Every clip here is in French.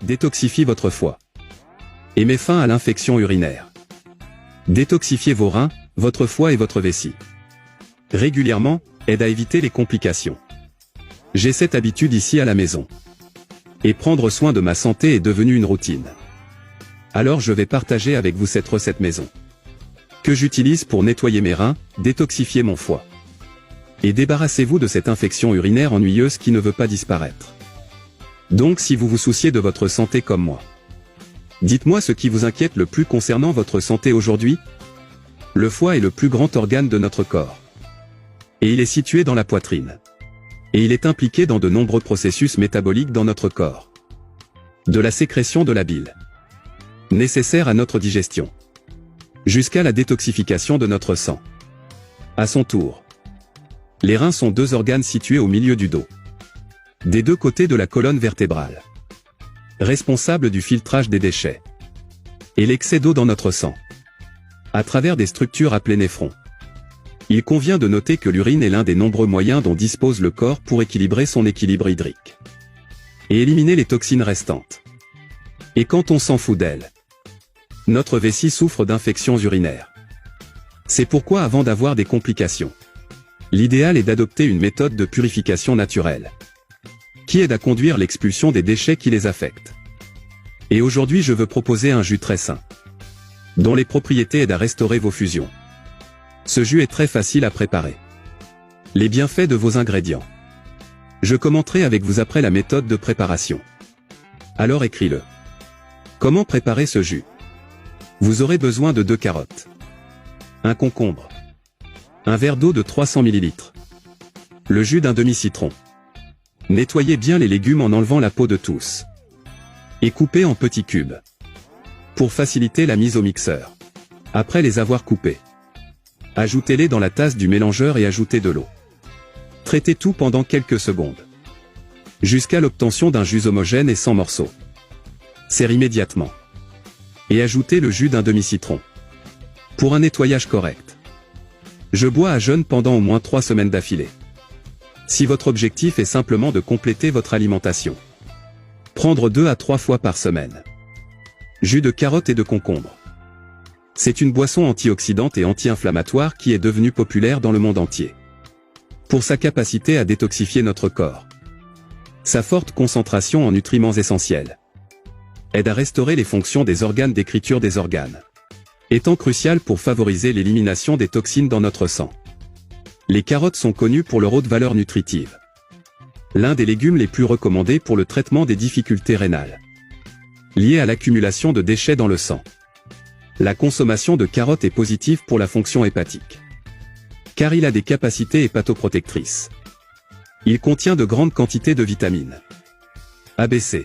détoxifie votre foie et met fin à l'infection urinaire. Détoxifier vos reins, votre foie et votre vessie régulièrement aide à éviter les complications. J'ai cette habitude ici à la maison. Et prendre soin de ma santé est devenu une routine. Alors je vais partager avec vous cette recette maison que j'utilise pour nettoyer mes reins, détoxifier mon foie. Et débarrassez-vous de cette infection urinaire ennuyeuse qui ne veut pas disparaître. Donc si vous vous souciez de votre santé comme moi, dites-moi ce qui vous inquiète le plus concernant votre santé aujourd'hui. Le foie est le plus grand organe de notre corps. Et il est situé dans la poitrine. Et il est impliqué dans de nombreux processus métaboliques dans notre corps. De la sécrétion de la bile, nécessaire à notre digestion, jusqu'à la détoxification de notre sang. À son tour, les reins sont deux organes situés au milieu du dos, des deux côtés de la colonne vertébrale, responsables du filtrage des déchets et l'excès d'eau dans notre sang, à travers des structures appelées néphrons. Il convient de noter que l'urine est l'un des nombreux moyens dont dispose le corps pour équilibrer son équilibre hydrique et éliminer les toxines restantes. Et quand on s'en fout d'elle, notre vessie souffre d'infections urinaires. C'est pourquoi avant d'avoir des complications, l'idéal est d'adopter une méthode de purification naturelle, qui aide à conduire l'expulsion des déchets qui les affectent. Et aujourd'hui je veux proposer un jus très sain, dont les propriétés aident à restaurer vos fusions. Ce jus est très facile à préparer. Les bienfaits de vos ingrédients, je commenterai avec vous après la méthode de préparation. Alors écris-le. Comment préparer ce jus? Vous aurez besoin de 2 carottes, un concombre, un verre d'eau de 300 ml, le jus d'un demi-citron. Nettoyez bien les légumes en enlevant la peau de tous. Et coupez en petits cubes, pour faciliter la mise au mixeur. Après les avoir coupés, ajoutez-les dans la tasse du mélangeur et ajoutez de l'eau. Traitez tout pendant quelques secondes, jusqu'à l'obtention d'un jus homogène et sans morceaux. Serrez immédiatement. Et ajoutez le jus d'un demi-citron, pour un nettoyage correct. Je bois à jeûne pendant au moins 3 semaines d'affilée. Si votre objectif est simplement de compléter votre alimentation, prendre 2 à 3 fois par semaine. Jus de carotte et de concombre. C'est une boisson antioxydante et anti-inflammatoire qui est devenue populaire dans le monde entier, pour sa capacité à détoxifier notre corps. Sa forte concentration en nutriments essentiels aide à restaurer les fonctions des organes d'écriture des organes, étant crucial pour favoriser l'élimination des toxines dans notre sang. Les carottes sont connues pour leur haute valeur nutritive. L'un des légumes les plus recommandés pour le traitement des difficultés rénales, liées à l'accumulation de déchets dans le sang. La consommation de carottes est positive pour la fonction hépatique, car il a des capacités hépatoprotectrices. Il contient de grandes quantités de vitamines A, B, C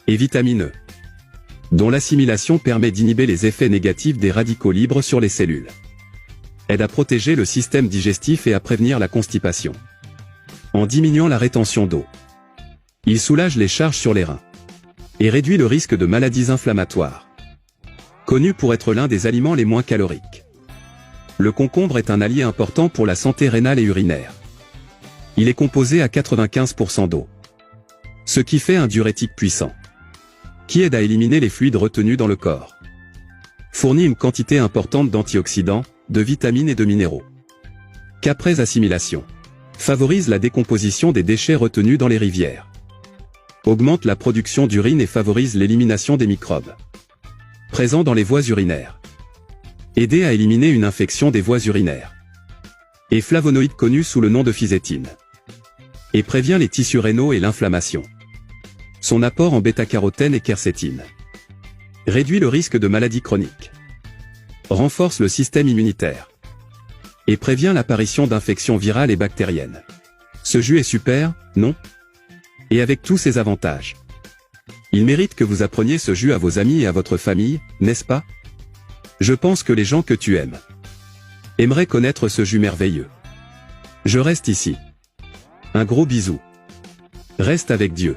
et vitamine E, dont l'assimilation permet d'inhiber les effets négatifs des radicaux libres sur les cellules, aide à protéger le système digestif et à prévenir la constipation, en diminuant la rétention d'eau. Il soulage les charges sur les reins et réduit le risque de maladies inflammatoires, connu pour être l'un des aliments les moins caloriques. Le concombre est un allié important pour la santé rénale et urinaire. Il est composé à 95% d'eau, ce qui fait un diurétique puissant, qui aide à éliminer les fluides retenus dans le corps. Fournit une quantité importante d'antioxydants, de vitamines et de minéraux, qu'après assimilation, favorise la décomposition des déchets retenus dans les rivières, augmente la production d'urine et favorise l'élimination des microbes présents dans les voies urinaires. Aider à éliminer une infection des voies urinaires. Et flavonoïde connu sous le nom de fisétine. Et prévient les tissus rénaux et l'inflammation. Son apport en bêta-carotène et quercétine réduit le risque de maladies chroniques, renforce le système immunitaire et prévient l'apparition d'infections virales et bactériennes. Ce jus est super, non? Et avec tous ses avantages, il mérite que vous appreniez ce jus à vos amis et à votre famille, n'est-ce pas? Je pense que les gens que tu aimes aimeraient connaître ce jus merveilleux. Je reste ici. Un gros bisou. Reste avec Dieu.